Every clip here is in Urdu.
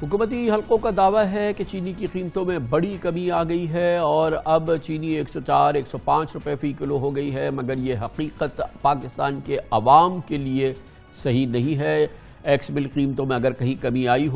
حکومتی حلقوں کا دعویٰ ہے کہ چینی کی قیمتوں میں بڑی کمی آ گئی ہے اور اب چینی 104-105 روپے فی کلو ہو گئی ہے، مگر یہ حقیقت پاکستان کے عوام کے لیے صحیح نہیں ہے۔ ایکس مل قیمتوں میں اگر کہیں کمی آئی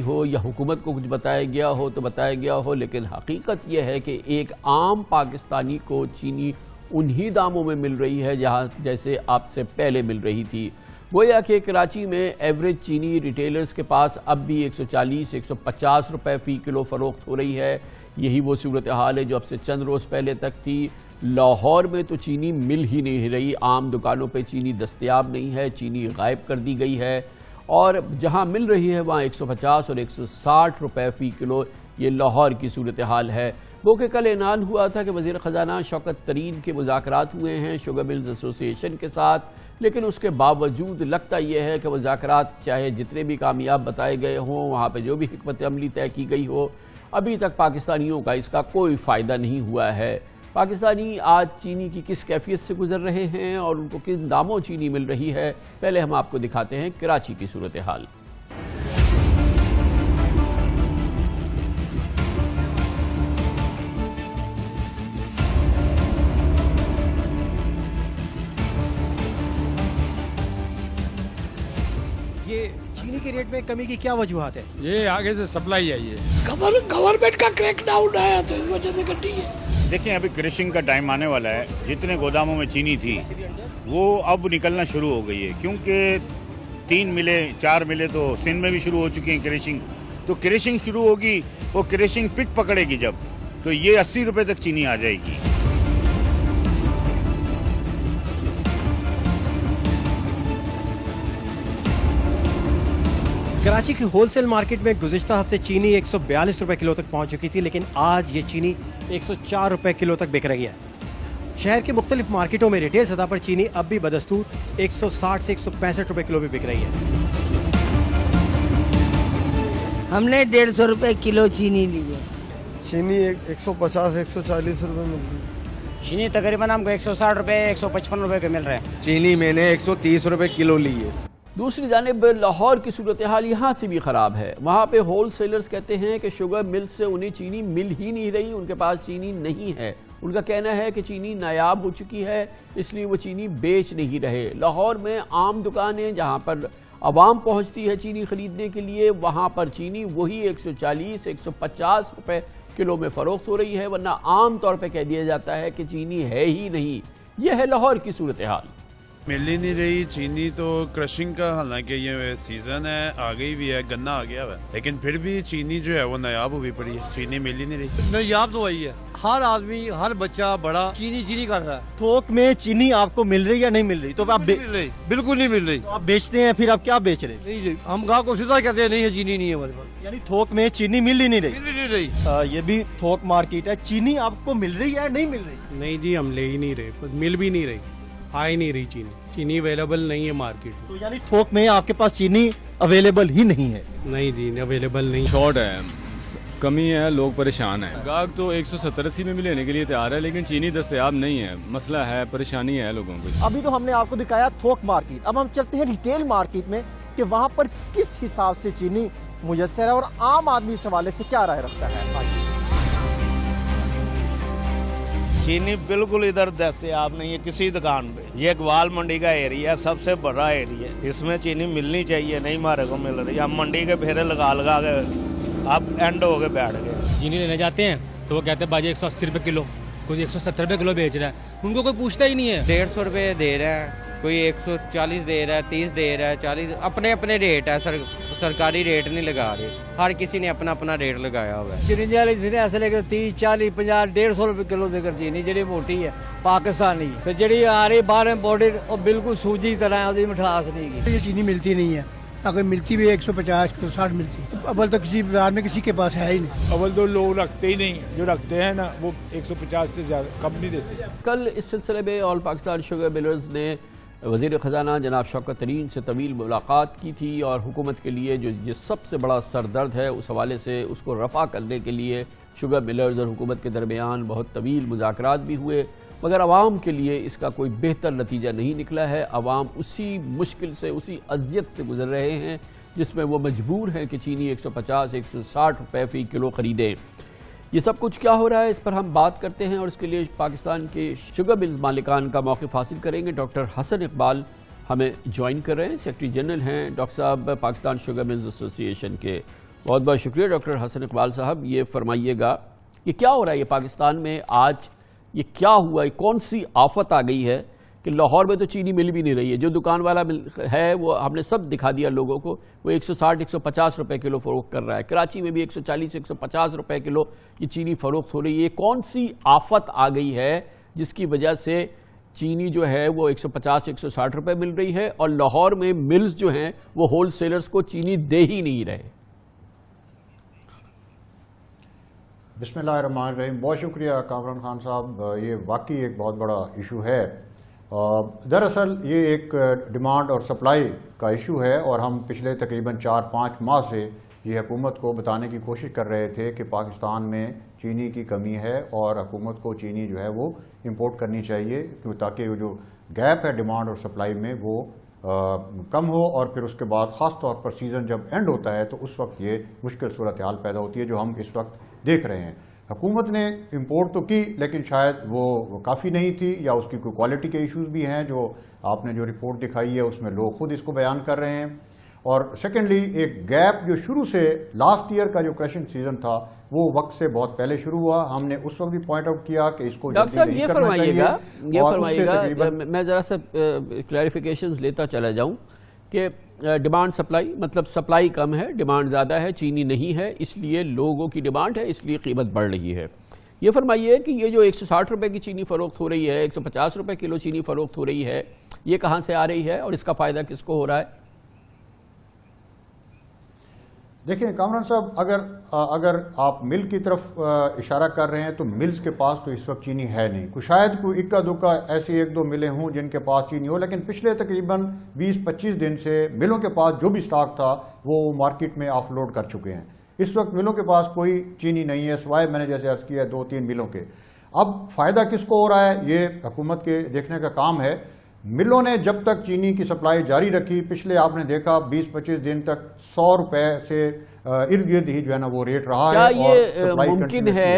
ہو یا حکومت کو کچھ بتایا گیا ہو تو بتایا گیا ہو، لیکن حقیقت یہ ہے کہ ایک عام پاکستانی کو چینی انہی داموں میں مل رہی ہے جیسے آپ سے پہلے مل رہی تھی۔ گویا کہ کراچی میں ایوریج چینی ریٹیلرز کے پاس اب بھی 140-150 روپے فی کلو فروخت ہو رہی ہے۔ یہی وہ صورتحال ہے جو اب سے چند روز پہلے تک تھی۔ لاہور میں تو چینی مل ہی نہیں رہی، عام دکانوں پہ چینی دستیاب نہیں ہے، چینی غائب کر دی گئی ہے، اور جہاں مل رہی ہے وہاں 150 اور 160 روپے فی کلو، یہ لاہور کی صورتحال ہے۔ وہ کہ کل اعلان ہوا تھا کہ وزیر خزانہ شوکت طرین کے مذاکرات ہوئے ہیں شوگر ملز ایسوسی ایشن کے ساتھ، لیکن اس کے باوجود لگتا یہ ہے کہ مذاکرات چاہے جتنے بھی کامیاب بتائے گئے ہوں، وہاں پہ جو بھی حکمت عملی طے کی گئی ہو، ابھی تک پاکستانیوں کا اس کا کوئی فائدہ نہیں ہوا ہے۔ پاکستانی آج چینی کی کس کیفیت سے گزر رہے ہیں اور ان کو کن داموں چینی مل رہی ہے، پہلے ہم آپ کو دکھاتے ہیں کراچی کی صورتحال۔ یہ چینی کے ریٹ میں کمی کی کیا وجوہات ہے؟ یہ آگے سے سپلائی آئی ہے، گورنمنٹ کا کریک ڈاؤن آیا تو اس وجہ سے گھٹی ہے۔ دیکھیں ابھی کریشنگ کا ٹائم آنے والا ہے، جتنے گوداموں میں چینی تھی وہ اب نکلنا شروع ہو گئی ہے، کیونکہ 3 ملیں 4 ملیں تو سندھ میں بھی شروع ہو چکی ہیں کریشنگ، تو کریشنگ شروع ہوگی، وہ کریشنگ پک پکڑے گی جب تو یہ 80 روپے تک چینی آ جائے گی۔ کراچی کی ہول سیل مارکیٹ میں گزشتہ ہفتے چینی 142 روپے کلو تک پہنچ چکی تھی، لیکن آج یہ چینی 104 روپے کلو تک بک رہی ہے۔ شہر کے مختلف مارکیٹوں میں ریٹیل سطح پر چینی اب بھی بدستور 160 سے 165 روپے کلو بھی بک رہی ہے۔ ہم نے 150 روپے کلو چینی لی ہے۔ چینی 150-140 روپے مل رہی ہے۔ چینی تقریباً ہم کو 160 روپے 155 روپے کے مل رہے ہیں۔ چینی میں نے 130 روپے کلو لی ہے۔ دوسری جانب لاہور کی صورتحال یہاں سے بھی خراب ہے۔ وہاں پہ ہول سیلرز کہتے ہیں کہ شوگر مل سے انہیں چینی مل ہی نہیں رہی، ان کے پاس چینی نہیں ہے۔ ان کا کہنا ہے کہ چینی نایاب ہو چکی ہے، اس لیے وہ چینی بیچ نہیں رہے۔ لاہور میں عام دکانیں جہاں پر عوام پہنچتی ہے چینی خریدنے کے لیے، وہاں پر چینی وہی 140-150 روپے کلو میں فروخت ہو رہی ہے، ورنہ عام طور پہ کہہ دیا جاتا ہے کہ چینی ہے ہی نہیں۔ یہ ہے لاہور کی صورتحال۔ مل ہی نہیں رہی چینی تو کرشنگ کا، حالانکہ یہ سیزن ہے، آ گئی بھی ہے، گنا آ گیا ہے، لیکن پھر بھی چینی جو ہے وہ نایاب ہوئی پڑی ہے، چینی مل ہی نہیں رہی۔ نایاب تو وہی ہے، ہر آدمی ہر بچہ بڑا چینی کر رہا ہے۔ تھوک میں چینی آپ کو مل رہی یا نہیں مل رہی؟ تو آپ بالکل نہیں مل رہی۔ آپ بیچتے ہیں، پھر آپ کیا بیچ رہے ہیں؟ نہیں، ہم گاہک کو سیدھا کہتے ہیں نہیں ہے چینی نہیں ہے ہمارے پاس، یعنی تھوک میں چینی مل ہی نہیں رہی؟ مل ہی نہیں رہی۔ یہ بھی تھوک مارکیٹ ہے، چینی آپ کو مل رہی ہے یا نہیں مل رہی؟ نہیں جی، ہم لے ہی نہیں رہے، مل بھی نہیں رہی، آ ہی نہیں رہی چینی اویلیبل نہیں ہے مارکیٹ میں۔ تو یعنی تھوک میں آپ کے پاس چینی اویلیبل ہی نہیں ہے؟ نہیں جی، اویلیبل نہیں۔ شارٹ ہے، کمی ہے، لوگ پریشان ہیں۔ گاہک تو 170-80 میں بھی لینے کے لیے تیار ہے، لیکن چینی دستیاب نہیں ہے، مسئلہ ہے، پریشانی ہے لوگوں کو۔ ابھی تو ہم نے آپ کو دکھایا تھوک مارکیٹ، اب ہم چلتے ہیں ریٹیل مارکیٹ میں کہ وہاں پر کس حساب سے چینی میسر ہے اور عام آدمی اس حوالے سے کیا رائے رکھتا ہے۔ چینی بالکل ادھر دستیاب نہیں ہے کسی دکان پہ۔ یہ گوال منڈی کا ایریا سب سے بڑا ایریا ہے، اس میں چینی ملنی چاہیے، نہیں ہمارے کو مل رہی۔ ہم منڈی کے پھیرے لگا کے اب اینڈ ہو کے بیٹھ گئے۔ چینی لینے جاتے ہیں تو وہ کہتے ہیں باجی 180 روپے کلو، کوئی 170 روپے کلو بیچ رہا ہے، ان کو کوئی پوچھتا ہی نہیں ہے۔ 150 روپے دے رہا ہے، کوئی 140 دے رہا ہے، 30 دے رہا ہے، 40، اپنے اپنے ریٹ ہے، سرکاری ریٹ نہیں لگا رہے، ہر کسی نے اپنا اپنا ریٹ لگایا ہوا ہے۔ چینی والے جنہیں ایسے لے کے 30 40 50 150 روپے کلو دے کر چینی جڑی موٹی ہے پاکستانی، تو جڑی آ رہی باہر امپورٹڈ وہ بالکل سوجی طرح ہے، مٹھاس نہیں کی۔ یہ چینی ملتی نہیں ہے، اگر ملتی بھی 150-160 ملتی، اول تو کسی بازار میں کسی کے پاس ہے ہی نہیں۔ اول تو لوگ رکھتے ہی نہیں، جو رکھتے ہیں نا وہ 150 سے زیادہ کم نہیں دیتے۔ کل اس سلسلے میں آل پاکستان شوگر ملرز نے وزیر خزانہ جناب شوکت طرین سے طویل ملاقات کی تھی اور حکومت کے لیے جو یہ سب سے بڑا سردرد ہے اس حوالے سے اس کو رفع کرنے کے لیے شوگر ملرز اور حکومت کے درمیان بہت طویل مذاکرات بھی ہوئے، مگر عوام کے لیے اس کا کوئی بہتر نتیجہ نہیں نکلا ہے۔ عوام اسی مشکل سے، اسی اذیت سے گزر رہے ہیں جس میں وہ مجبور ہیں کہ چینی 150-160 روپے فی کلو خریدیں۔ یہ سب کچھ کیا ہو رہا ہے اس پر ہم بات کرتے ہیں، اور اس کے لیے پاکستان کے شوگر ملز مالکان کا موقف حاصل کریں گے۔ ڈاکٹر حسن اقبال ہمیں جوائن کر رہے ہیں، سیکرٹری جنرل ہیں ڈاکٹر صاحب پاکستان شوگر ملز ایسوسی ایشن کے۔ بہت بہت شکریہ ڈاکٹر حسن اقبال صاحب۔ یہ فرمائیے گا کہ کیا ہو رہا ہے یہ پاکستان میں آج، یہ کیا ہوا ہے، کون سی آفت آ گئی ہے کہ لاہور میں تو چینی مل بھی نہیں رہی ہے، جو دکان والا ہے وہ ہم نے سب دکھا دیا لوگوں کو، وہ 160-150 روپے کلو فروخت کر رہا ہے، کراچی میں بھی 140-150 روپے کلو یہ چینی فروخت ہو رہی ہے۔ یہ کون سی آفت آ گئی ہے جس کی وجہ سے چینی جو ہے وہ 150-160 روپے مل رہی ہے اور لاہور میں ملز جو ہیں وہ ہول سیلرز کو چینی دے ہی نہیں رہے؟ بسم اللہ الرحمن الرحیم۔ بہت شکریہ کامران خان صاحب، یہ واقعی ایک بہت بڑا ایشو ہے۔ دراصل یہ ایک ڈیمانڈ اور سپلائی کا ایشو ہے، اور ہم پچھلے تقریباً 4-5 ماہ سے یہ حکومت کو بتانے کی کوشش کر رہے تھے کہ پاکستان میں چینی کی کمی ہے اور حکومت کو چینی جو ہے وہ امپورٹ کرنی چاہیے، تاکہ وہ جو گیپ ہے ڈیمانڈ اور سپلائی میں وہ کم ہو، اور پھر اس کے بعد خاص طور پر سیزن جب اینڈ ہوتا ہے تو اس وقت یہ مشکل صورتحال پیدا ہوتی ہے جو ہم اس وقت دیکھ رہے ہیں۔ حکومت نے امپورٹ تو کی لیکن شاید وہ کافی نہیں تھی، یا اس کی کوئی کوالٹی کے ایشوز بھی ہیں جو آپ نے جو رپورٹ دکھائی ہے اس میں لوگ خود اس کو بیان کر رہے ہیں۔ اور سیکنڈلی ایک گیپ جو شروع سے لاسٹ ایئر کا جو کرشنگ سیزن تھا وہ وقت سے بہت پہلے شروع ہوا، ہم نے اس وقت بھی پوائنٹ آؤٹ کیا کہ اس کو ڈاکٹر صاحب جلدی یہ نہیں کرنا چاہیے۔ یہ فرمائیے گا، میں ذرا سا کلیریفیکیشنز لیتا چلا جاؤں کہ ڈیمانڈ سپلائی، مطلب سپلائی کم ہے، ڈیمانڈ زیادہ ہے، چینی نہیں ہے، اس لیے لوگوں کی ڈیمانڈ ہے، اس لیے قیمت بڑھ رہی ہے۔ یہ فرمائیے کہ یہ جو 160 روپے کی چینی فروخت ہو رہی ہے، 150 روپے کلو چینی فروخت ہو رہی ہے، یہ کہاں سے آ رہی ہے اور اس کا فائدہ کس کو ہو رہا ہے؟ دیکھیں کامران صاحب، اگر آپ مل کی طرف اشارہ کر رہے ہیں تو ملز کے پاس تو اس وقت چینی ہے نہیں، شاید کوئی اکا دکا ایسی 1-2 ملیں ہوں جن کے پاس چینی ہو، لیکن پچھلے تقریباً 20-25 دن سے ملوں کے پاس جو بھی سٹاک تھا وہ مارکیٹ میں آف لوڈ کر چکے ہیں۔ اس وقت ملوں کے پاس کوئی چینی نہیں ہے سوائے میں نے جیسے عرض کیا 2-3 ملوں کے۔ اب فائدہ کس کو ہو رہا ہے یہ حکومت کے دیکھنے کا کام ہے۔ ملوں نے جب تک چینی کی سپلائی جاری رکھی، پچھلے آپ نے دیکھا 20-25 دن تک 100 روپے سے ارد گرد ہی جو ہے نا وہ ریٹ رہا ہے۔ کیا یہ ممکن ہے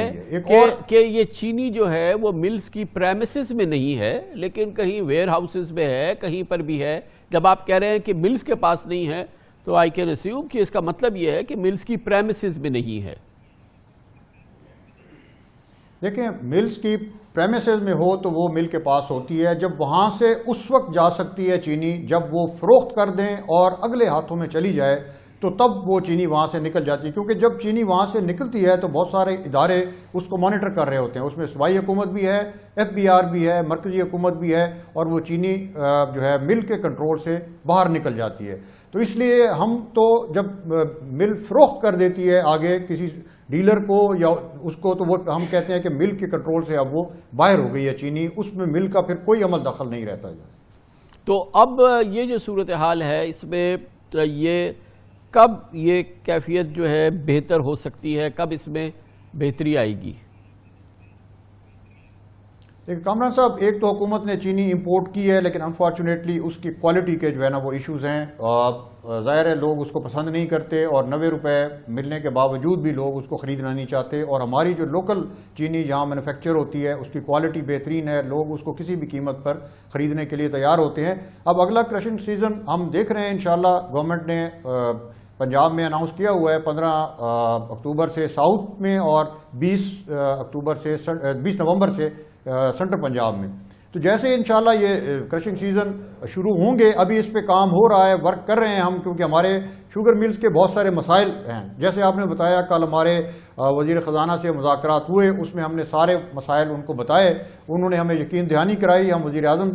کہ یہ چینی جو ہے وہ ملز کی پریمیسز میں نہیں ہے لیکن کہیں ویئر ہاؤسز میں ہے، کہیں پر بھی ہے؟ جب آپ کہہ رہے ہیں کہ ملز کے پاس نہیں ہے تو آئی کین اسیوم کہ اس کا مطلب یہ ہے کہ ملز کی پریمیسز میں نہیں ہے۔ دیکھیں ملز کی پریمیسز میں ہو تو وہ مل کے پاس ہوتی ہے، جب وہاں سے اس وقت جا سکتی ہے چینی جب وہ فروخت کر دیں اور اگلے ہاتھوں میں چلی جائے تو تب وہ چینی وہاں سے نکل جاتی ہے، کیونکہ جب چینی وہاں سے نکلتی ہے تو بہت سارے ادارے اس کو مانیٹر کر رہے ہوتے ہیں، اس میں صوبائی حکومت بھی ہے، FBR بھی ہے، مرکزی حکومت بھی ہے، اور وہ چینی جو ہے مل کے کنٹرول سے باہر نکل جاتی ہے۔ تو اس لیے ہم تو جب مل فروخت کر دیتی ہے آگے کسی ڈیلر کو یا اس کو، تو وہ ہم کہتے ہیں کہ مل کے کنٹرول سے اب وہ باہر ہو گئی ہے چینی، اس میں مل کا پھر کوئی عمل دخل نہیں رہتا ہے۔ تو اب یہ جو صورتحال ہے اس میں یہ کب یہ کیفیت جو ہے بہتر ہو سکتی ہے، کب اس میں بہتری آئے گی؟ کامران صاحب، ایک تو حکومت نے چینی امپورٹ کی ہے لیکن انفارچونیٹلی اس کی کوالٹی کے جو ہے نا وہ ایشوز ہیں، ظاہر ہے لوگ اس کو پسند نہیں کرتے، اور 90 روپے ملنے کے باوجود بھی لوگ اس کو خریدنا نہیں چاہتے، اور ہماری جو لوکل چینی جہاں مینوفیکچر ہوتی ہے اس کی کوالٹی بہترین ہے، لوگ اس کو کسی بھی قیمت پر خریدنے کے لیے تیار ہوتے ہیں۔ اب اگلا کرشنگ سیزن ہم دیکھ رہے ہیں، انشاءاللہ گورنمنٹ نے پنجاب میں اناؤنس کیا ہوا ہے 15 اکتوبر سے ساؤتھ میں اور 20 نومبر سے سینٹرل پنجاب میں، تو جیسے انشاءاللہ یہ کرشنگ سیزن شروع ہوں گے، ابھی اس پہ کام ہو رہا ہے، ورک کر رہے ہیں ہم، کیونکہ ہمارے شوگر ملز کے بہت سارے مسائل ہیں، جیسے آپ نے بتایا کل ہمارے وزیر خزانہ سے مذاکرات ہوئے، اس میں ہم نے سارے مسائل ان کو بتائے، انہوں نے ہمیں یقین دہانی کرائی، ہم وزیر اعظم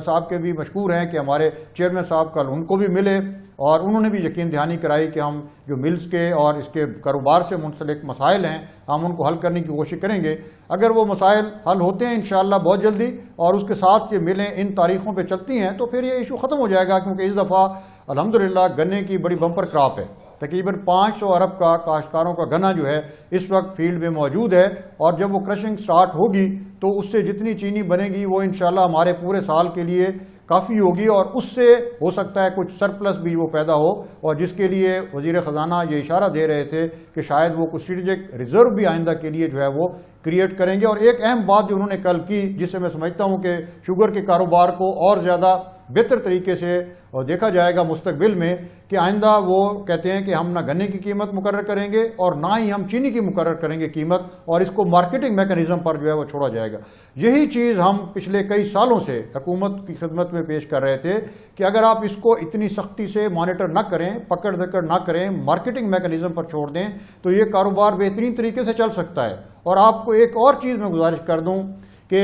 صاحب کے بھی مشکور ہیں کہ ہمارے چیئرمین صاحب کل ان کو بھی ملے اور انہوں نے بھی یقین دہانی کرائی کہ ہم جو ملز کے اور اس کے کاروبار سے منسلک مسائل ہیں ہم ان کو حل کرنے کی کوشش کریں گے۔ اگر وہ مسائل حل ہوتے ہیں انشاءاللہ بہت جلدی اور اس کے ساتھ یہ ملیں ان تاریخوں پہ چلتی ہیں تو پھر یہ ایشو ختم ہو جائے گا، کیونکہ اس دفعہ الحمدللہ گنے کی بڑی بمپر کراپ ہے، تقریباً 500 ارب کا کاشتکاروں کا گنا جو ہے اس وقت فیلڈ میں موجود ہے، اور جب وہ کرشنگ سٹارٹ ہوگی تو اس سے جتنی چینی بنے گی وہ انشاءاللہ ہمارے پورے سال کے لیے کافی ہوگی اور اس سے ہو سکتا ہے کچھ سرپلس بھی وہ پیدا ہو، اور جس کے لیے وزیر خزانہ یہ اشارہ دے رہے تھے کہ شاید وہ کچھ اسٹریٹجک ریزرو بھی آئندہ کے لیے جو ہے وہ کریٹ کریں گے۔ اور ایک اہم بات جو انہوں نے کل کی، جس سے میں سمجھتا ہوں کہ شوگر کے کاروبار کو اور زیادہ بہتر طریقے سے دیکھا جائے گا مستقبل میں، کہ آئندہ وہ کہتے ہیں کہ ہم نہ گنے کی قیمت مقرر کریں گے اور نہ ہی ہم چینی کی مقرر کریں گے قیمت، اور اس کو مارکیٹنگ میکنزم پر جو ہے وہ چھوڑا جائے گا۔ یہی چیز ہم پچھلے کئی سالوں سے حکومت کی خدمت میں پیش کر رہے تھے کہ اگر آپ اس کو اتنی سختی سے مانیٹر نہ کریں، پکڑ دکڑ نہ کریں، مارکیٹنگ میکنزم پر چھوڑ دیں تو یہ کاروبار بہترین طریقے سے چل سکتا ہے۔ اور آپ کو ایک اور چیز میں گزارش کر دوں کہ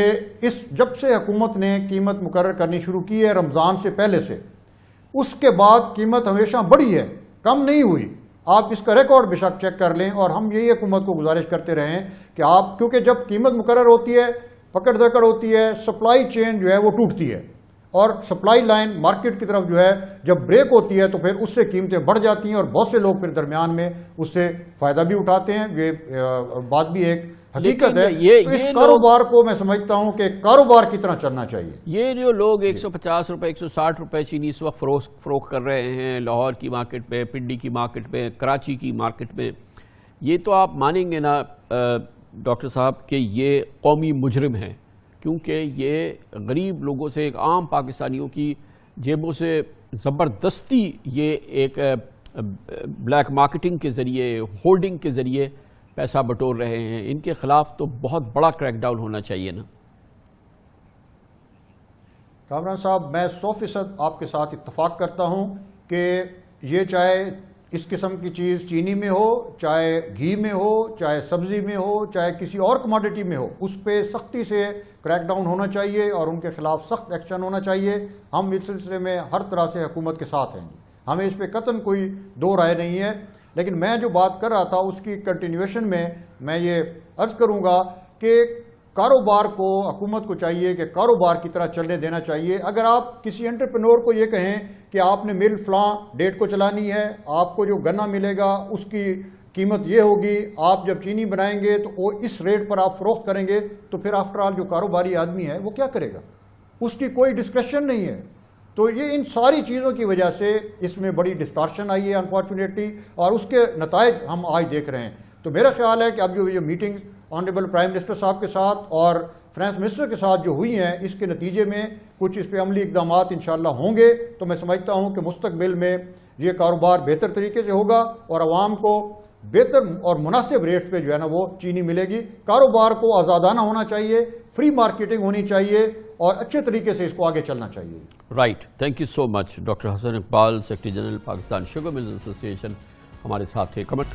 جب سے حکومت نے قیمت مقرر کرنی شروع کی ہے رمضان سے پہلے سے، اس کے بعد قیمت ہمیشہ بڑھی ہے، کم نہیں ہوئی۔ آپ اس کا ریکارڈ بے شک چیک کر لیں، اور ہم یہی حکومت کو گزارش کرتے رہے ہیں کہ آپ، کیونکہ جب قیمت مقرر ہوتی ہے، پکڑ دکڑ ہوتی ہے، سپلائی چین جو ہے وہ ٹوٹتی ہے، اور سپلائی لائن مارکیٹ کی طرف جو ہے جب بریک ہوتی ہے تو پھر اس سے قیمتیں بڑھ جاتی ہیں، اور بہت سے لوگ پھر درمیان میں اس سے فائدہ بھی اٹھاتے ہیں۔ یہ بات بھی ایک حقیقت ہے۔ تو اس کاروبار کو میں سمجھتا ہوں کہ کاروبار کی طرح چلنا چاہیے۔ یہ جو لوگ 150 روپے 160 روپے چینی اس وقت فروخت کر رہے ہیں لاہور کی مارکیٹ میں، پنڈی کی مارکیٹ میں، کراچی کی مارکیٹ میں، یہ تو آپ مانیں گے نا ڈاکٹر صاحب کہ یہ قومی مجرم ہیں، کیونکہ یہ غریب لوگوں سے، ایک عام پاکستانیوں کی جیبوں سے زبردستی یہ ایک بلیک مارکیٹنگ کے ذریعے، ہولڈنگ کے ذریعے پیسہ بٹور رہے ہیں۔ ان کے خلاف تو بہت بڑا کریک ڈاؤن ہونا چاہیے نا۔ کامران صاحب، میں 100% آپ کے ساتھ اتفاق کرتا ہوں کہ یہ چاہے اس قسم کی چیز چینی میں ہو، چاہے گھی میں ہو، چاہے سبزی میں ہو، چاہے کسی اور کموڈٹی میں ہو، اس پہ سختی سے کریک ڈاؤن ہونا چاہیے اور ان کے خلاف سخت ایکشن ہونا چاہیے۔ ہم اس سلسلے میں ہر طرح سے حکومت کے ساتھ ہیں، ہمیں اس پہ قطعاً کوئی دو رائے نہیں ہے۔ لیکن میں جو بات کر رہا تھا اس کی کنٹینیویشن میں یہ عرض کروں گا کہ کاروبار کو، حکومت کو چاہیے کہ کاروبار کی طرح چلنے دینا چاہیے۔ اگر آپ کسی انٹرپرینور کو یہ کہیں کہ آپ نے مل فلاں ڈیٹ کو چلانی ہے، آپ کو جو گنا ملے گا اس کی قیمت یہ ہوگی، آپ جب چینی بنائیں گے تو وہ اس ریٹ پر آپ فروخت کریں گے، تو پھر آفٹر آل جو کاروباری آدمی ہے وہ کیا کرے گا؟ اس کی کوئی ڈسکریشن نہیں ہے۔ تو یہ ان ساری چیزوں کی وجہ سے اس میں بڑی ڈسٹارشن آئی ہے انفارچونیٹلی، اور اس کے نتائج ہم آج دیکھ رہے ہیں۔ تو میرا خیال ہے کہ اب جو میٹنگ آنریبل پرائم منسٹر صاحب کے ساتھ اور فائنانس منسٹر کے ساتھ جو ہوئی ہیں، اس کے نتیجے میں کچھ اس پہ عملی اقدامات انشاءاللہ ہوں گے، تو میں سمجھتا ہوں کہ مستقبل میں یہ کاروبار بہتر طریقے سے ہوگا اور عوام کو بہتر اور مناسب ریٹس پہ جو ہے نا وہ چینی ملے گی۔ کاروبار کو آزادانہ ہونا چاہیے، فری مارکیٹنگ ہونی چاہیے اور اچھے طریقے سے اس کو آگے چلنا چاہیے۔ Right, thank you so much doctor Hasan Iqbal, secretary general Pakistan sugar mills association ہمارے ساتھ تھے۔ کمنٹ